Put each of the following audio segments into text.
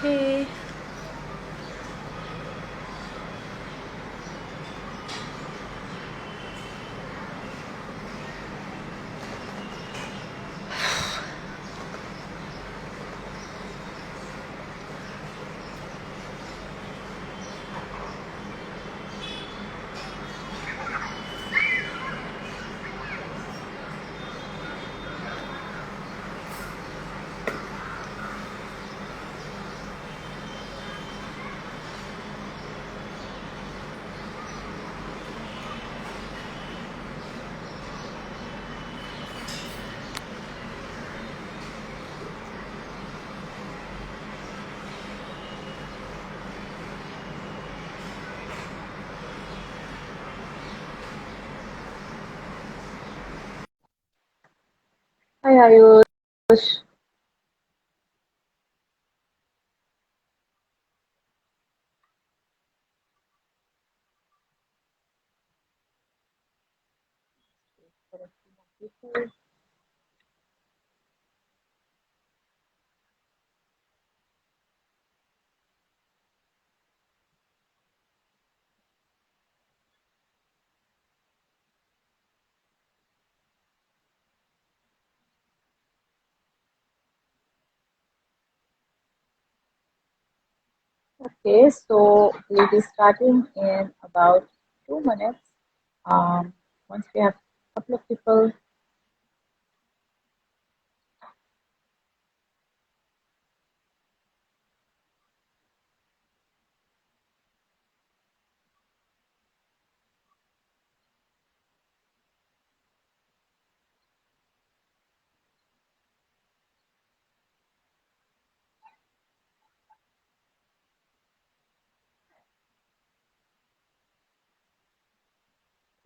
Okay. Hi Ayush. Okay, so we'll be starting in about 2 minutes. Um, Once we have a couple of people.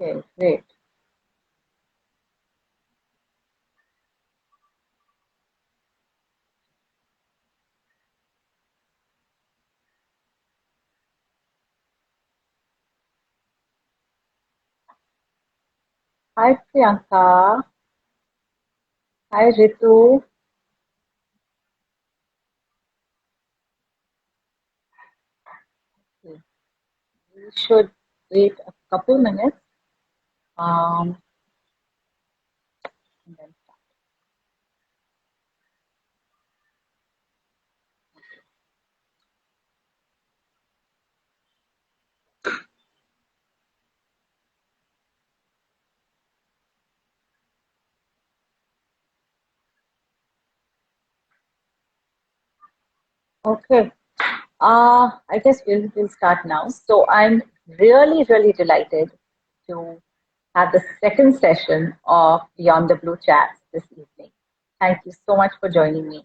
Okay, great. Hi Priyanka. Hi Ritu. Okay, we should wait a couple minutes. Um, and then start. Okay. I guess we'll start now. So I'm really delighted to have the second session of Beyond the Blue Chats this evening. Thank you so much for joining me.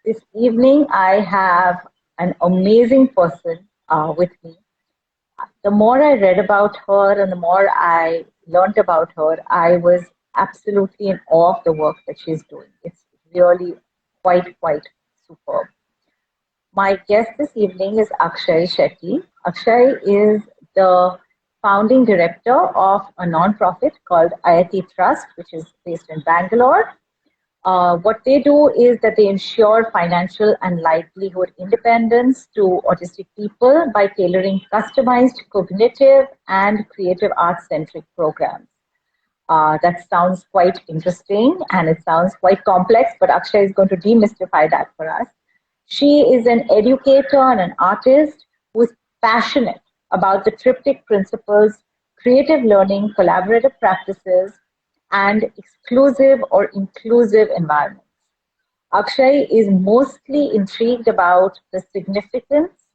This evening, I have an amazing person with me. The more I read about her and the more I learned about her, I was absolutely in awe of the work that she's doing. It's really quite superb. My guest this evening is Akshayee Shetty. Akshayee is the founding director of a non-profit called Ayathi Trust, which is based in Bangalore. What they do is that they ensure financial and livelihood independence to autistic people by tailoring customized cognitive and creative arts-centric programs. That sounds quite interesting and it sounds quite complex, but Akshay is going to demystify that for us. She is an educator and an artist who is passionate about the triptych principles, creative learning, collaborative practices, and exclusive or inclusive environments. Akshay is mostly intrigued about the significance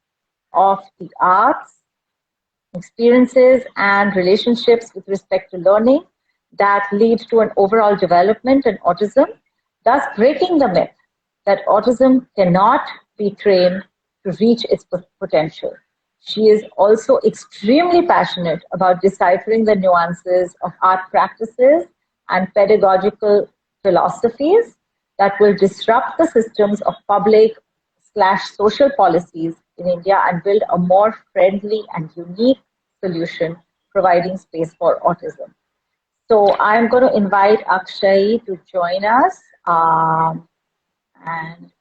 of the arts, experiences, and relationships with respect to learning that lead to an overall development in autism, thus breaking the myth that autism cannot be trained to reach its potential. She is also extremely passionate about deciphering the nuances of art practices and pedagogical philosophies that will disrupt the systems of public/slash social policies in India and build a more friendly and unique solution providing space for autism. So I'm going to invite Akshayee to join us. And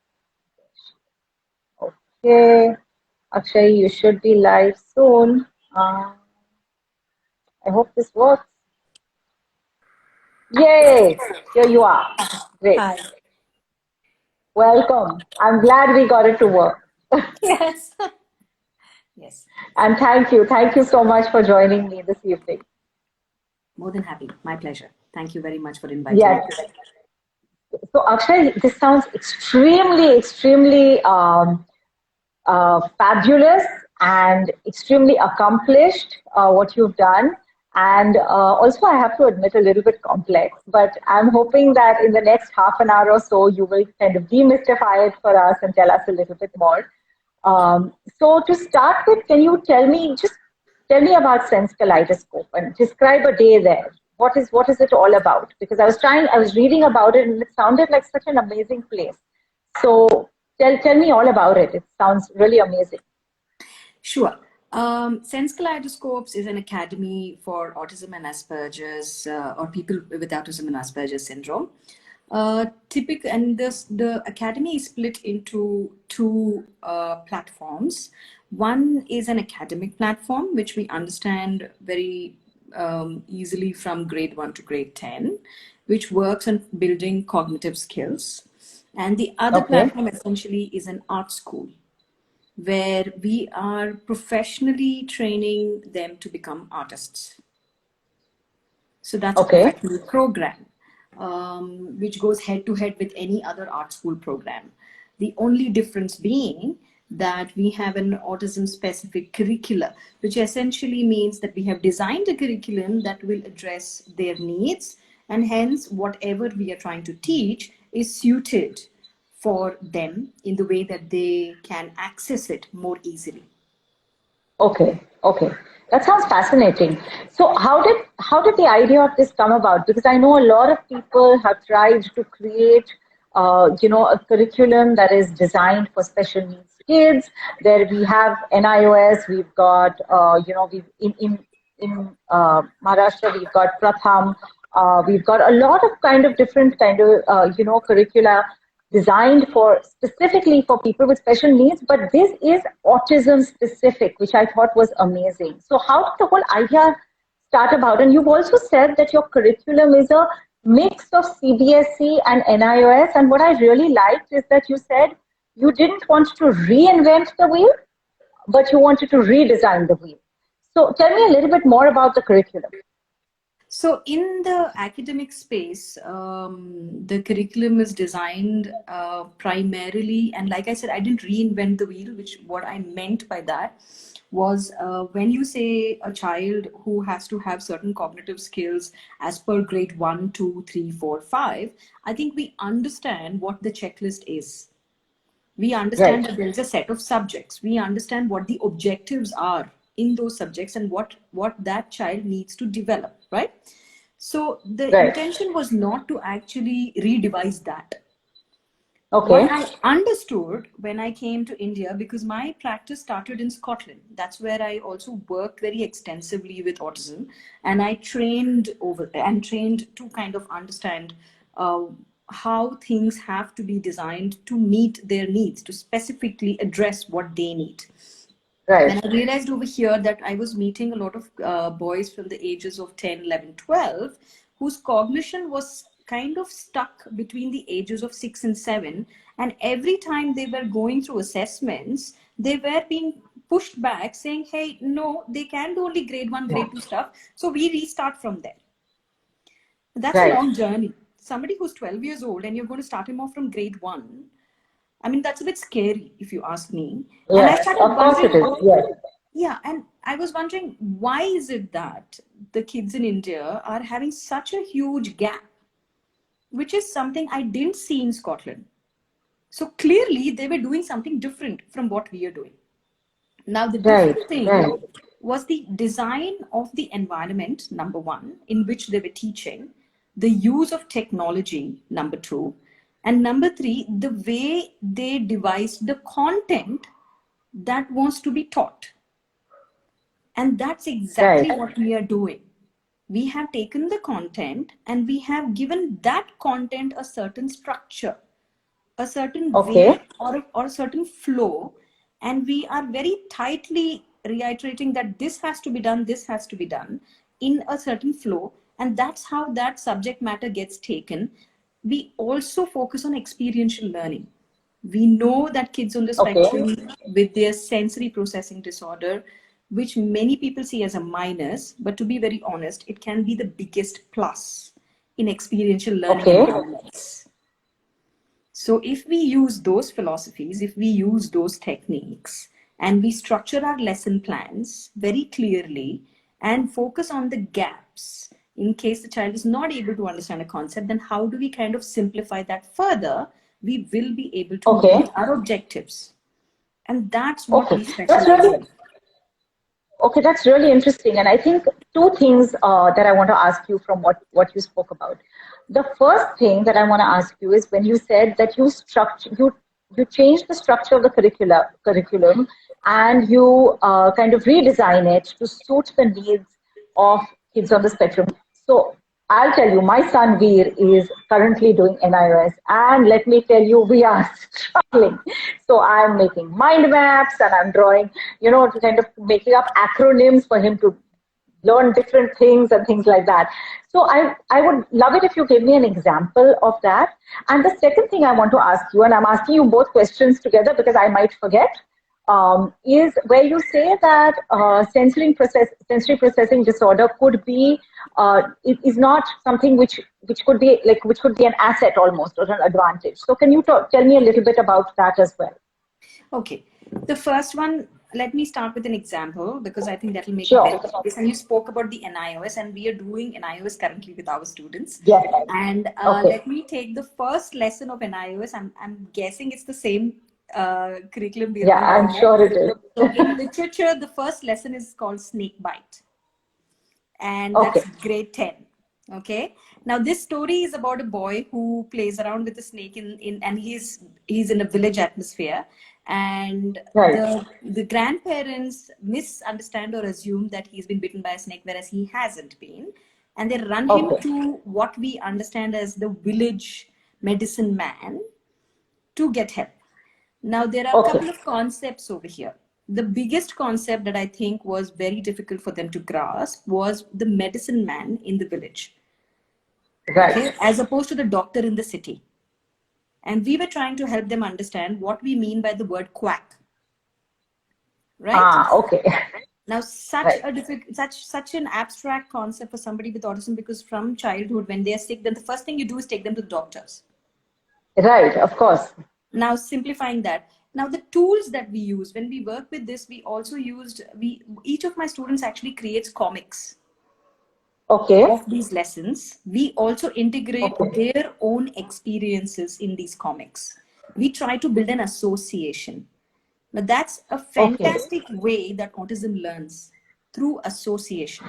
Okay, Akshayee, you should be live soon. I hope this works. Yay! Here you are. Great. Hi. Welcome. I'm glad we got it to work. Yes. Yes. And thank you. Thank you so much for joining me this evening. More than happy. My pleasure. Thank you very much for inviting me. Yes. So, Akshay, this sounds extremely fabulous and extremely accomplished, what you've done. And also, I have to admit, a little bit complex. But I'm hoping that in the next half an hour or so, you will kind of demystify it for us and tell us a little bit more. So, to start with, can you just tell me about Sense Kaleidoscope and describe a day there? What is it all about? Because I was reading about it, and it sounded like such an amazing place. So tell me all about it. It sounds really amazing. Sure. Sense Kaleidoscopes is an academy for autism and Asperger's, or people with autism and Asperger's syndrome. The academy is split into two platforms. One is an academic platform, which we understand very easily from grade 1 to grade 10, which works on building cognitive skills. And the other Okay. platform essentially is an art school where we are professionally training them to become artists. So that's a Okay. professional program, which goes head to head with any other art school program. The only difference being that we have an autism specific curricula, which essentially means that we have designed a curriculum that will address their needs, and hence whatever we are trying to teach is suited for them in the way that they can access it more easily. Okay. Okay. That sounds fascinating. So how did the idea of this come about? Because I know a lot of people have tried to create a curriculum that is designed for special needs kids. There we have NIOS, we've got we've in Maharashtra we've got Pratham, we've got a lot of kind of different kind of curricula designed for specifically for people with special needs, but this is autism specific, which I thought was amazing. So how did the whole idea start about? And you've also said that your curriculum is a mix of CBSE and NIOS. And what I really liked is that you said you didn't want to reinvent the wheel, but you wanted to redesign the wheel. So tell me a little bit more about the curriculum. So in the academic space, the curriculum is designed primarily, and like I said, I didn't reinvent the wheel, which what I meant by that was when you say a child who has to have certain cognitive skills as per grade 1, 2, 3, 4, 5, I think we understand what the checklist is. We understand Right, that there is a set of subjects. We understand what the objectives are in those subjects and what that child needs to develop, right? So the right. intention was not to actually redevise that. What Okay, I understood when I came to India, because my practice started in Scotland, that's where I also worked very extensively with autism, and I trained to kind of understand uh, how things have to be designed to meet their needs, to specifically address what they need. right, And I realized over here that I was meeting a lot of boys from the ages of 10, 11, 12, whose cognition was kind of stuck between the ages of 6 and 7. And every time they were going through assessments, they were being pushed back saying, hey, no, they can do only grade 1, grade 2 stuff. So we restart from there. That's a right. long journey. Somebody who's 12 years old and you're going to start him off from grade 1, I mean, that's a bit scary if you ask me. And I Yes, started of course it wondering, is. Yes, yeah, and I was wondering, why is it that the kids in India are having such a huge gap, which is something I didn't see in Scotland. So clearly they were doing something different from what we are doing. Now, the right, different thing right. was the design of the environment, number one, in which they were teaching, the use of technology, number two, and number three, the way they devised the content that wants to be taught. And that's Right, exactly what we are doing. We have taken the content and we have given that content a certain structure, a certain okay, way, or a certain flow, And we are very tightly reiterating that this has to be done, this has to be done in a certain flow. And that's how that subject matter gets taken. We also focus on experiential learning. We know that kids on the Okay. spectrum with their sensory processing disorder, which many people see as a minus, but to be very honest, it can be the biggest plus in experiential learning Okay. environments. So if we use those philosophies, if we use those techniques, and we structure our lesson plans very clearly and focus on the gaps in case the child is not able to understand a concept, then how do we kind of simplify that further? We will be able to Okay. meet our objectives. And that's what Okay. we That's specialize really in. Okay, that's really interesting. And I think two things that I want to ask you from what you spoke about. The first thing that I want to ask you is when you said that you changed the structure of the curriculum and you kind of redesign it to suit the needs of kids on the spectrum. So I'll tell you, my son Veer is currently doing NIOS, and let me tell you, we are struggling. So I'm making mind maps and I'm drawing, to kind of making up acronyms for him to learn different things and things like that. So I would love it if you give me an example of that. And the second thing I want to ask you, and I'm asking you both questions together because I might forget, is where you say that sensory processing disorder could be it is not something which could be an asset almost or an advantage. So can you tell me a little bit about that as well? Okay. The first one, let me start with an example because I think that will make it Sure. very obvious. And you spoke about the NIOS, and we are doing NIOS currently with our students. Yes. And Okay. let me take the first lesson of NIOS. I'm guessing it's the same curriculum we are Yeah, doing I'm over sure it there. is. So in literature, the first lesson is called snake bite, and Okay. that's grade 10. Okay, now this story is about a boy who plays around with a snake in and he's in a village atmosphere, and Right. the grandparents misunderstand or assume that he's been bitten by a snake, whereas he hasn't been, and they run him Okay. to what we understand as the village medicine man to get help. Now, there are a Okay. couple of concepts over here. The biggest concept that I think was very difficult for them to grasp was the medicine man in the village, Right. okay, as opposed to the doctor in the city. And we were trying to help them understand what we mean by the word quack, right? Okay. Now, Right. such an abstract concept for somebody with autism, because from childhood, when they are sick, then the first thing you do is take them to the doctors. Right. Of course. Now, simplifying that. Now, the tools that we use when we work with this, we also used, each of my students actually creates comics Okay. of these lessons. We also integrate Okay. their own experiences in these comics. We try to build an association. Now, that's a Okay. fantastic way that autism learns, through association.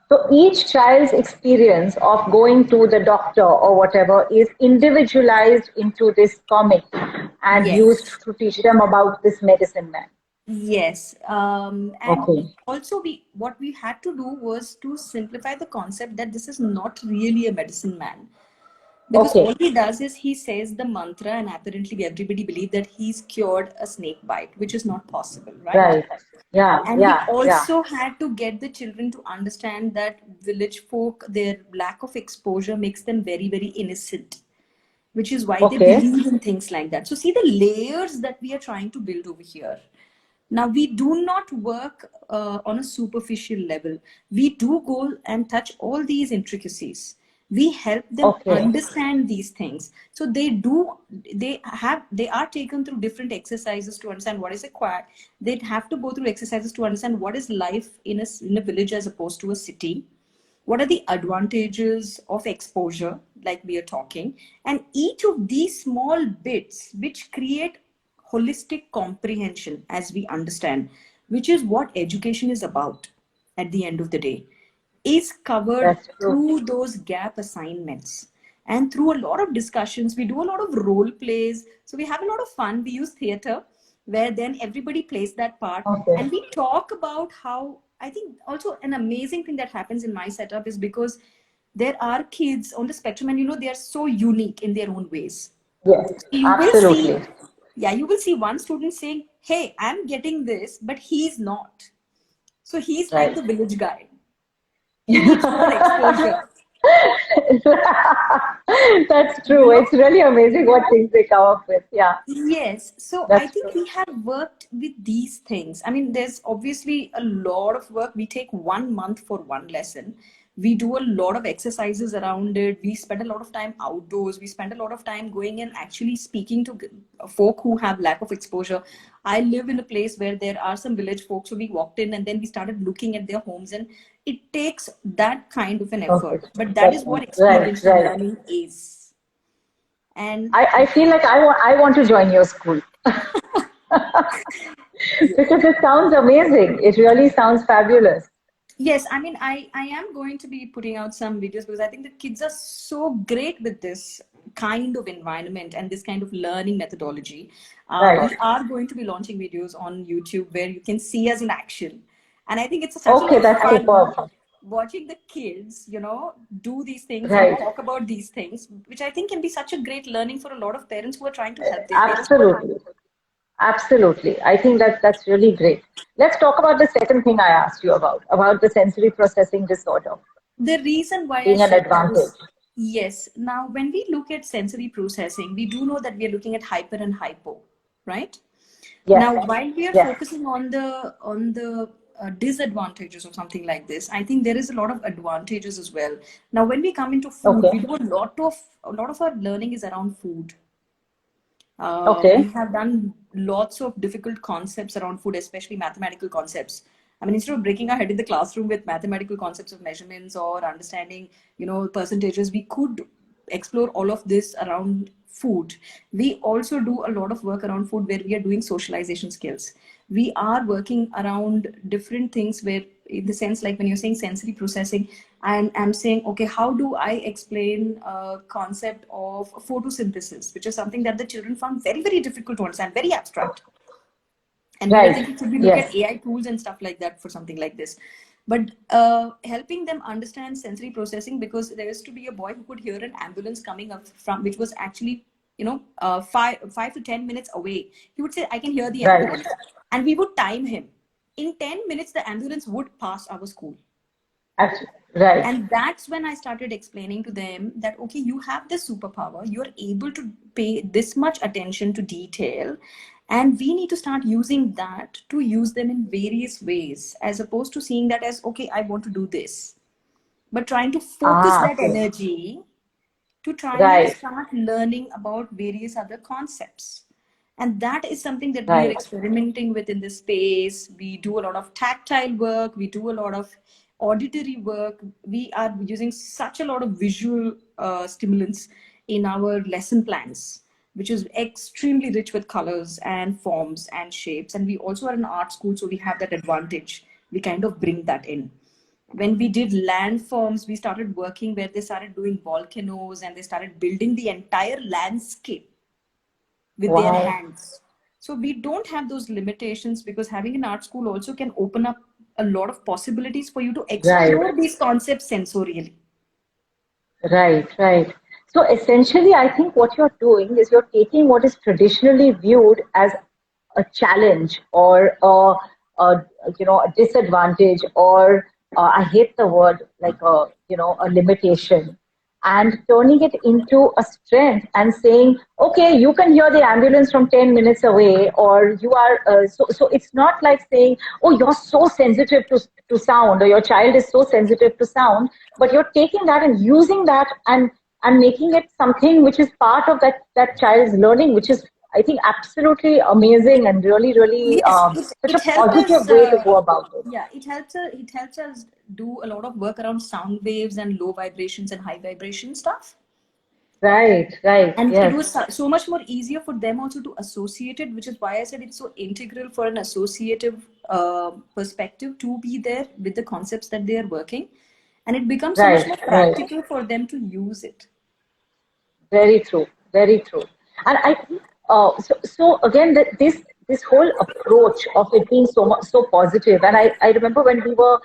So each child's experience of going to the doctor or whatever is individualized into this comic and used Yes. to teach them about this medicine man. Yes, and Okay. also what we had to do was to simplify the concept that this is not really a medicine man, because Okay. all he does is he says the mantra, and apparently everybody believe that he's cured a snake bite, which is not possible, right? Right. Yeah. And we Yeah. Yeah. also had to get the children to understand that village folk, their lack of exposure makes them very, very innocent, which is why they Okay. believe in things like that. So see the layers that we are trying to build over here. Now, we do not work on a superficial level. We do go and touch all these intricacies. We help them Okay. understand these things. So they are taken through different exercises to understand what is a quack. They have to go through exercises to understand what is life in a village as opposed to a city. What are the advantages of exposure, like we are talking? And each of these small bits, which create holistic comprehension as we understand, which is what education is about at the end of the day, is covered That's true. through those gap assignments. And through a lot of discussions, we do a lot of role plays. So we have a lot of fun. We use theater where then everybody plays that part. Okay. And we talk about how, I think also an amazing thing that happens in my setup is because there are kids on the spectrum, and they are so unique in their own ways. Yes. You will see, Absolutely. yeah, you will see one student saying, hey, I'm getting this, but he's not. So he's like Right. the village guy. He needs more exposure. That's You true. know? It's really amazing what things they come up with. Yeah, Yes. So I that's think true. we have worked with these things. I mean, there's obviously a lot of work. We take 1 month for one lesson. We do a lot of exercises around it. We spend a lot of time outdoors. We spend a lot of time going and actually speaking to folk who have lack of exposure. I live in a place where there are some village folks. So we walked in and then we started looking at their homes, and it takes that kind of an Okay. effort. But that is That's what right, experiential right. learning is. And I feel like I want to join your school because it sounds amazing. It really sounds fabulous. yes, I mean, I am going to be putting out some videos because I think the kids are so great with this kind of environment and this kind of learning methodology. Right. We are going to be launching videos on YouTube where you can see us in action. And I think it's such a lot Okay, of that's fun superb. watching the kids, do these things and Right. talk about these things, which I think can be such a great learning for a lot of parents who are trying to help their kids. Absolutely. Absolutely. I think that's really great. Let's talk about the second thing I asked you about the sensory processing disorder The reason why I being an shared that advantage. is yes. Now, when we look at sensory processing, we do know that we are looking at hyper and hypo, right? Yes. Now, while we are Yes. focusing on the disadvantages of something like this, I think there is a lot of advantages as well. Now, when we come into food, we Okay. do a lot of our learning is around food. We Okay. have done lots of difficult concepts around food, especially mathematical concepts. I mean, instead of breaking our head in the classroom with mathematical concepts of measurements or understanding, percentages, we could explore all of this around food. We also do a lot of work around food where we are doing socialization skills. We are working around different things where, in the sense, like when you're saying sensory processing, and I'm saying, okay, how do I explain a concept of photosynthesis, which is something that the children found very, very difficult to understand, very abstract. And we were Right. thinking, should we look Yes. at AI tools and stuff like that for something like this? But helping them understand sensory processing, because there used to be a boy who could hear an ambulance coming up from, which was actually, 5 to 10 minutes away. He would say, I can hear the Right. ambulance. And we would time him. In 10 minutes, the ambulance would pass our school. Actually, right. And that's when I started explaining to them that, okay, you have this superpower, you're able to pay this much attention to detail, and we need to start using that to use them in various ways, as opposed to seeing that as, okay, I want to do this, but trying to focus Ah, that okay. energy to try and Right. start learning about various other concepts. And that is something that we are Right. experimenting with in this space. We do a lot of tactile work, we do a lot of auditory work. We are using such a lot of visual stimulants in our lesson plans, which is extremely rich with colors and forms and shapes. And we also are an art school, so we have that advantage. We kind of bring that in. When we did landforms, we started working where they started doing volcanoes and they started building the entire landscape with their Wow. hands. So we don't have those limitations, because having an art school also can open up a lot of possibilities for you to Right. explore these concepts sensorially. Right. Right. So essentially, I think what you're doing is you're taking what is traditionally viewed as a challenge or a disadvantage or I hate the word like a limitation, and turning it into a strength and saying, okay, you can hear the ambulance from 10 minutes away, or you are so it's not like saying, oh, you're so sensitive to sound, or your child is so sensitive to sound, but you're taking that and using that and making it something which is part of that child's learning, which is, I think, absolutely amazing and really, really Yes, such it a helps positive us. way to go about it. Yeah, it helps us do a lot of work around sound waves and low vibrations and high vibration stuff. Right, right, And it yes, was so much more easier for them also to associate it, which is why I said it's so integral for an associative perspective to be there with the concepts that they are working. And it becomes so much right, more right. practical for them to use it. Very true, very true. And I think so again this whole approach of it being so much so positive. And I remember when we were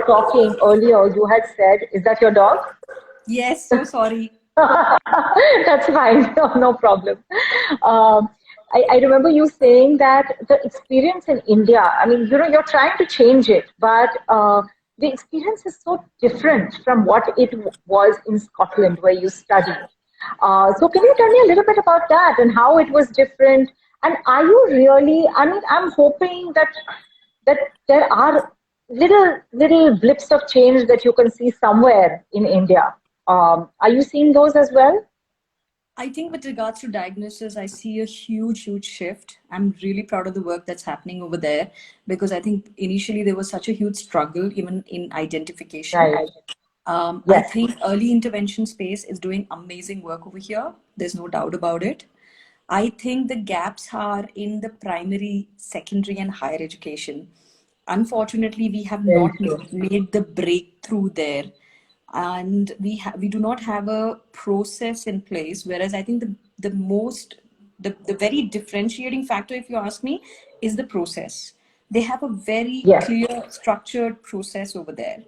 talking earlier, you had said, "Is that your dog?" Yes, so sorry. That's fine. No, no problem. Um, I remember you saying that the experience in India, I mean, you're trying to change it, but the experience is so different from what it was in Scotland where you studied. So can you tell me a little bit about that and how it was different? And are you really, I mean, I'm hoping that there are little blips of change that you can see somewhere in India. Are you seeing those as well? I think with regards to diagnosis, I see a huge shift. I'm really proud of the work that's happening over there because I think initially there was such a huge struggle even in identification. Right. I Yes. think early intervention space is doing amazing work over here. There's no doubt about it. I think the gaps are in the primary, secondary, and higher education. Unfortunately, we have Very not true. made the breakthrough there, and we do not have a process in place. Whereas I think the very differentiating factor, if you ask me, is the process. They have a very Yes. clear, structured process over there.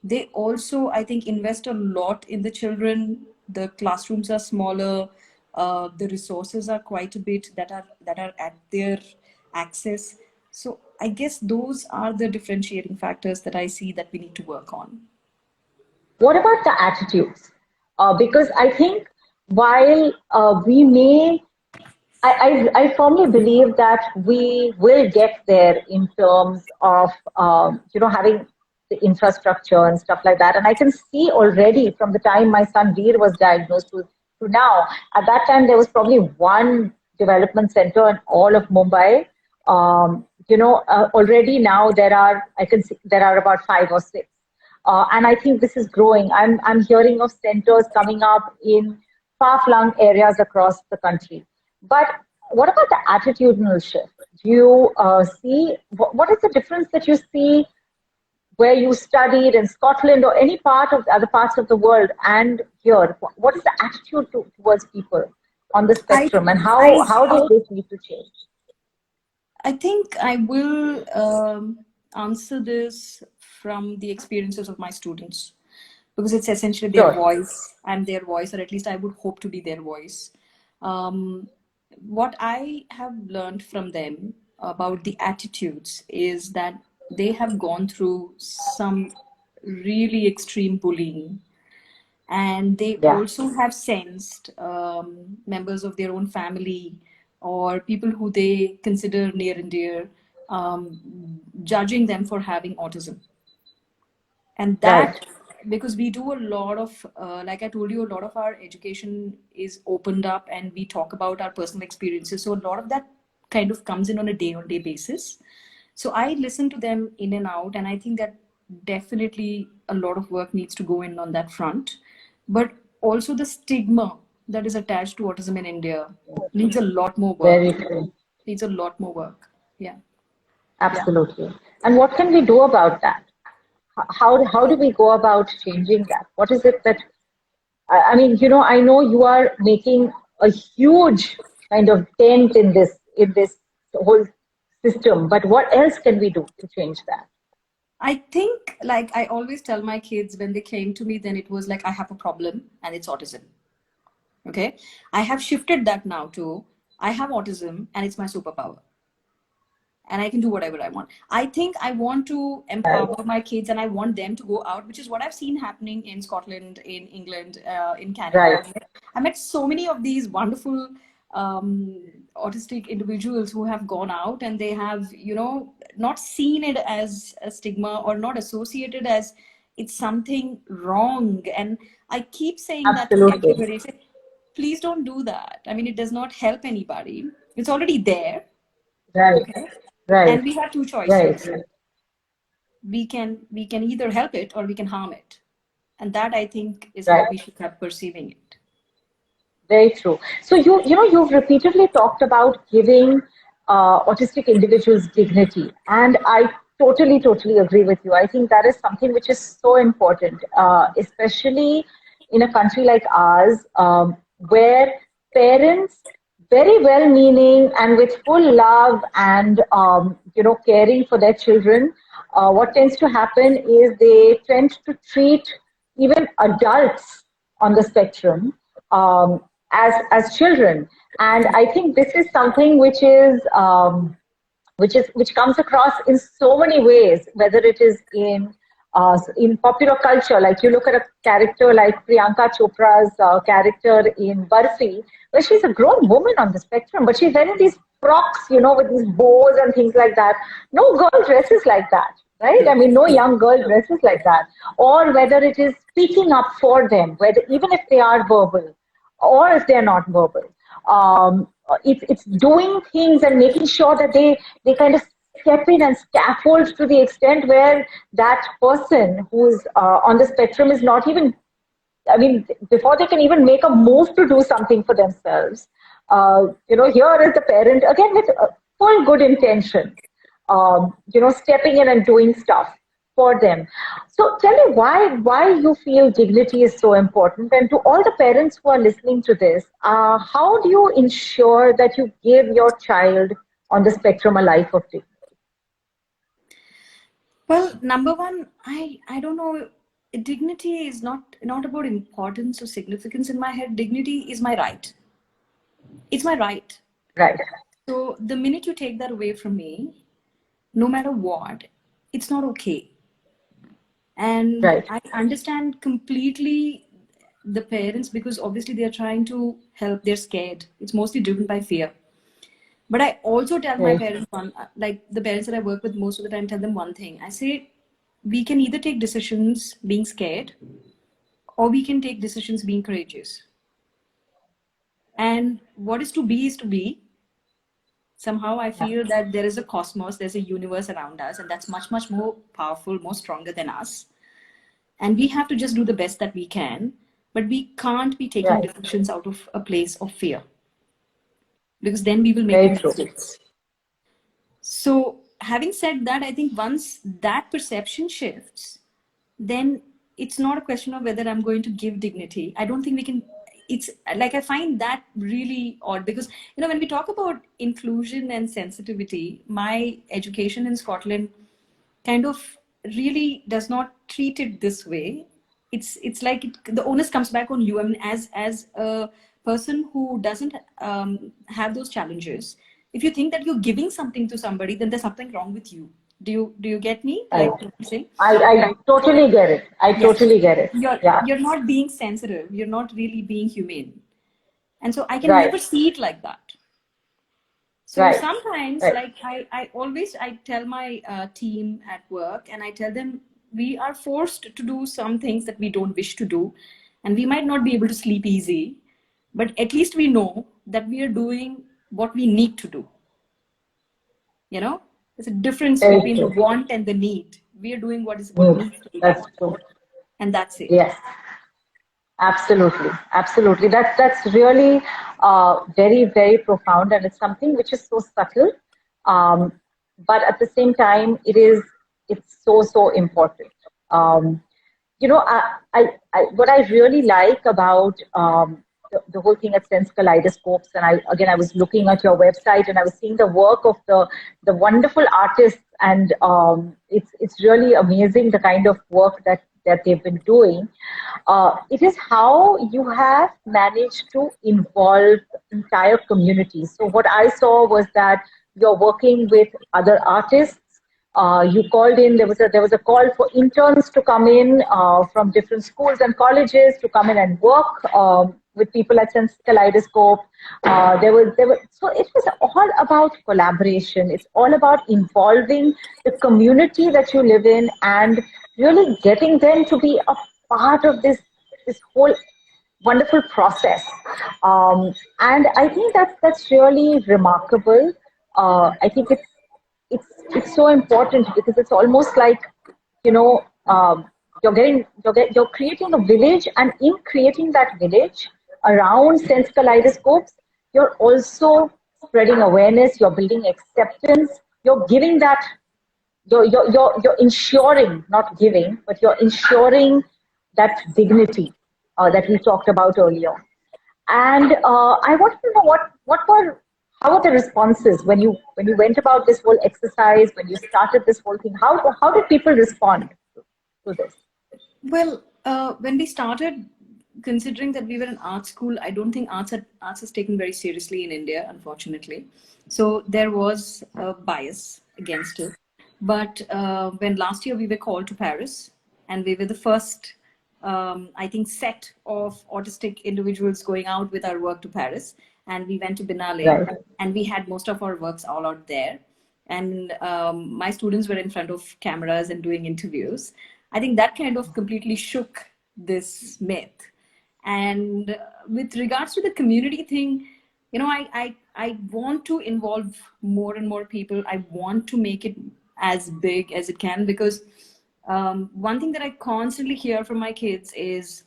They also, I think, invest a lot in the children. The classrooms are smaller. The resources are quite a bit that are at their access. So I guess those are the differentiating factors that I see that we need to work on. What about the attitudes? Because I think while we may, I firmly believe that we will get there in terms of having the infrastructure and stuff like that. And I can see already from the time my son Veer was diagnosed to now. At that time, there was probably one development center in all of Mumbai. Already now I can see there are about five or six. And I think this is growing. I'm hearing of centers coming up in far-flung areas across the country. But what about the attitudinal shift? Do you see what is the difference that you see where you studied in Scotland or any part of the other parts of the world and here? What is the attitude towards people on the I spectrum, and I how does this need to change? I think I will answer this from the experiences of my students because it's essentially their Sure. voice. I'm their voice, or at least I would hope to be their voice. Um, what I have learned from them about the attitudes is that they have gone through some really extreme bullying, and they Yeah. also have sensed members of their own family or people who they consider near and dear judging them for having autism. And Right. that, because we do a lot of like I told you, a lot of our education is opened up and we talk about our personal experiences, so a lot of that kind of comes in on a day on day basis. So I listen to them in and out, and I think that definitely a lot of work needs to go in on that front. But also the stigma that is attached to autism in India needs a lot more Very work. true. Needs a lot more work. Yeah. Yeah. Absolutely. And what can we do about that? How do we go about changing that? What is it that I mean, I know you are making a huge kind of dent in this whole system, but what else can we do to change that? I think, like I always tell my kids when they came to me, then it was like, I have a problem and it's autism. Okay. I have shifted that now to, I have autism and it's my superpower. And I can do whatever I want. I think I want to Right, empower my kids and I want them to go out, which is what I've seen happening in Scotland, in England, in right, Canada. I met so many of these wonderful autistic individuals who have gone out and they have, not seen it as a stigma or not associated as it's something wrong. And I keep saying that to absolutely. everybody. I say, please don't do that. I mean, it does not help anybody. It's already there. Right, Okay. right, And we have two right, choices. We can either help it or we can harm it. And that, I think, is how right. we should have perceiving it. Very true. So you've repeatedly talked about giving autistic individuals dignity, and I totally agree with you. I think that is something which is so important, especially in a country like ours, where parents, very well-meaning and with full love and caring for their children, what tends to happen is they tend to treat even adults on the spectrum um, as children. And I think this is something which comes across in so many ways, whether it is in popular culture, like you look at a character like Priyanka Chopra's character in Barfi, where she's a grown woman on the spectrum, but she's wearing these frocks, with these bows and things like that. No girl dresses like that, right? I mean, no young girl dresses like that. Or whether it is speaking up for them, whether even if they are verbal or if they're not verbal. It's doing things and making sure that they kind of step in and scaffold to the extent where that person who's on the spectrum is not even, I mean, before they can even make a move to do something for themselves, here is the parent, again, with full good intention, stepping in and doing stuff for them. So tell me why you feel dignity is so important, and to all the parents who are listening to this, how do you ensure that you give your child on the spectrum a life of dignity? Well, number one, I don't know. Dignity is not about importance or significance in my head. Dignity is my right. It's my right. Right. So the minute you take that away from me, no matter what, it's not okay. And Right. I understand completely the parents, because obviously they are trying to help. They're scared. It's mostly driven by fear. But I also tell my parents, like the parents that I work with most of the time, tell them one thing. I say, we can either take decisions being scared, or we can take decisions being courageous. And what is to be is to be. Somehow I feel that there is a cosmos, there's a universe around us, and that's much, much more powerful, more stronger than us. And we have to just do the best that we can, but we can't be taking decisions out of a place of fear, because then we will make mistakes. So having said that, I think once that perception shifts, then it's not a question of whether I'm going to give dignity. I don't think we can. It's like, I find that really odd, because, when we talk about inclusion and sensitivity, my education in Scotland kind of really does not treat it this way. It's like the onus comes back on you. I mean, as a person who doesn't have those challenges, if you think that you're giving something to somebody, then there's something wrong with you. Do you get me? Like what I'm saying? I totally get it. Totally get it. You're not being sensitive. You're not really being humane. And so I can never see it like that. So sometimes, like I tell my team at work, and I tell them, we are forced to do some things that we don't wish to do. And we might not be able to sleep easy, but at least we know that we are doing what we need to do. There's a difference between the want and the need. We are doing what needs to be done. That's true. And that's it. Yes. Absolutely. That's really very, very profound, and it's something which is so subtle, but at the same time, it's so important. What I really like about the whole thing at Sense Kaleidoscopes, and I was looking at your website, and I was seeing the work of the wonderful artists, and it's really amazing the kind of work that they've been doing. It is how you have managed to involve entire communities. So what I saw was that you're working with other artists. You called in. There was a call for interns to come in from different schools and colleges to come in and work with people at Sense Kaleidoscope. So it was all about collaboration. It's all about involving the community that you live in and really getting them to be a part of this whole wonderful process. And I think that's really remarkable. I think it's so important, because it's almost like, you're creating a village, and in creating that village around Sense Kaleidoscopes, you're also spreading awareness, you're building acceptance, you're giving that, you're ensuring, not giving, but you're ensuring that dignity that we talked about earlier. And I want to know how were the responses when you went about this whole exercise, when you started this whole thing? How did people respond to this? Well, when we started, considering that we were an art school, I don't think arts is taken very seriously in India, unfortunately. So there was a bias against it. But when last year we were called to Paris, and we were the first, I think, set of autistic individuals going out with our work to Paris, and we went to Binale, Right. and we had most of our works all out there. And my students were in front of cameras and doing interviews. I think that kind of completely shook this myth. And with regards to the community thing, you know, I want to involve more and more people. I want to make it as big as it can, because one thing that I constantly hear from my kids is,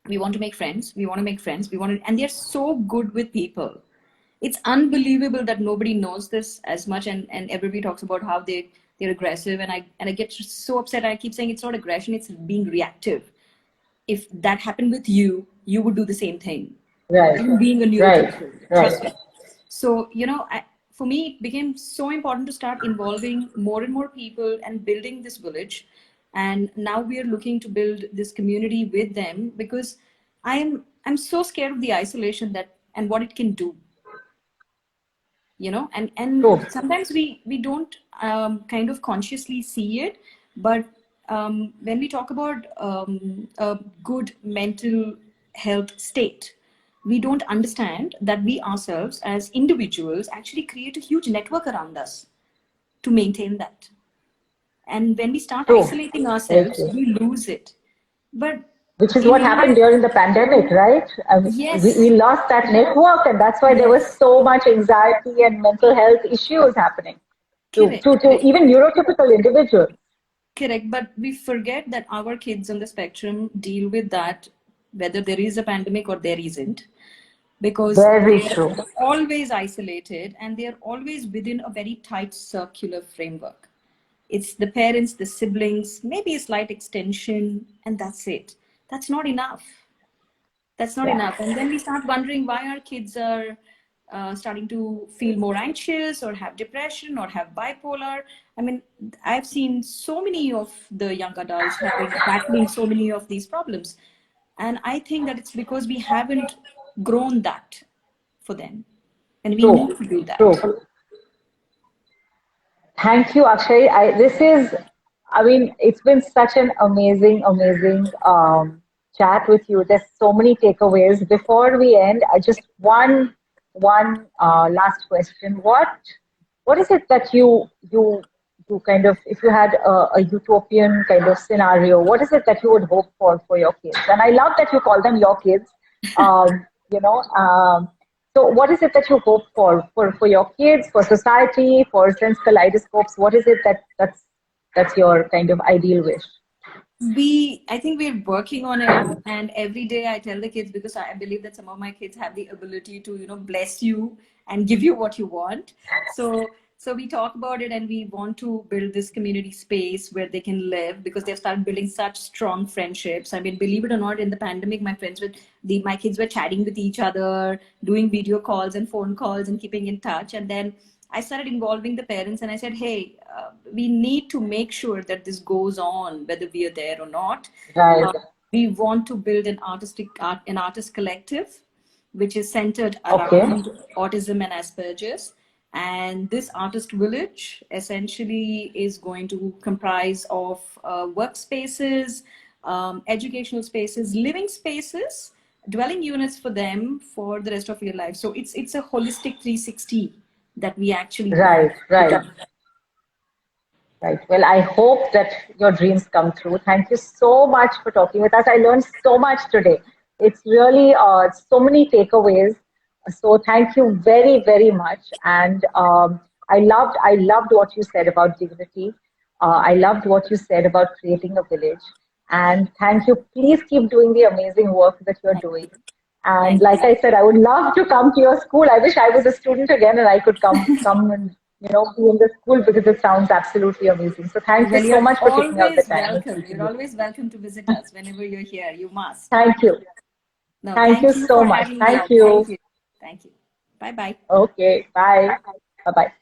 we want to make friends, we want to make friends, we want to, and they're so good with people. It's unbelievable that nobody knows this as much, and everybody talks about how they're aggressive, and I get so upset. I keep saying it's not aggression, it's being reactive. If that happened with you, you would do the same thing. Right. Even being a Right. neurotypical, trust me. So, you know, for me, it became so important to start involving more and more people and building this village. And now we are looking to build this community with them, because I'm so scared of the isolation that and what it can do. You know, and True. sometimes we don't kind of consciously see it, but when we talk about a good mental health state, we don't understand that we ourselves as individuals actually create a huge network around us to maintain that. And when we start True. isolating Very ourselves, true. we lose it. But Which is in what happened India, during the pandemic, right? We yes, lost that network, and that's why there was yes, so much anxiety and mental health issues happening correct, to correct. even neurotypical individuals. Correct, but we forget that our kids on the spectrum deal with that whether there is a pandemic or there isn't, because Very they're true. always isolated and they're always within a very tight circular framework. It's the parents, the siblings, maybe a slight extension, and that's it. That's not enough. That's not Yeah. enough. And then we start wondering why our kids are starting to feel more anxious or have depression or have bipolar. I mean, I've seen so many of the young adults battling so many of these problems. And I think that it's because we haven't grown that for them. And we True. need to do that. True. Thank you, Akshay. I mean, it's been such an amazing chat with you. There's so many takeaways. Before we end, I just one last question. What is it that you kind of, if you had a utopian kind of scenario, what is it that you would hope for your kids? And I love that you call them your kids. You know, so what is it that you hope for your kids, for society, for Sense Kaleidoscopes? What is it that's your kind of ideal wish? I think we're working on it, and every day I tell the kids, because I believe that some of my kids have the ability to, you know, bless you and give you what you want. So we talk about it, and we want to build this community space where they can live, because they've started building such strong friendships. I mean, believe it or not, in the pandemic, my kids were chatting with each other, doing video calls and phone calls and keeping in touch. And then I started involving the parents, and I said, hey, we need to make sure that this goes on, whether we are there or not. Right. We want to build an artist collective, which is centered Okay. around autism and Asperger's. And this artist village essentially is going to comprise of workspaces, educational spaces, living spaces, dwelling units for them for the rest of your life. So it's a holistic 360 that we actually want Right. to Right. come. Right. Well, I hope that your dreams come true. Thank you so much for talking with us. I learned so much today. It's really so many takeaways. So thank you very much. And I loved what you said about dignity. I loved what you said about creating a village. And thank you. Please keep doing the amazing work that you're Thank doing. you. And Thank like you. I said, I would love to come to your school. I wish I was a student again and I could come and be in the school, because it sounds absolutely amazing. So thank you Well, so you're much for taking out the always time and welcome. speaking You're with me. always welcome to visit us whenever you're here. You must. Thank you. No, Thank you thank you so for much. having me. Thank you. Thank you. Thank you. Bye bye. Okay. Bye. Bye bye.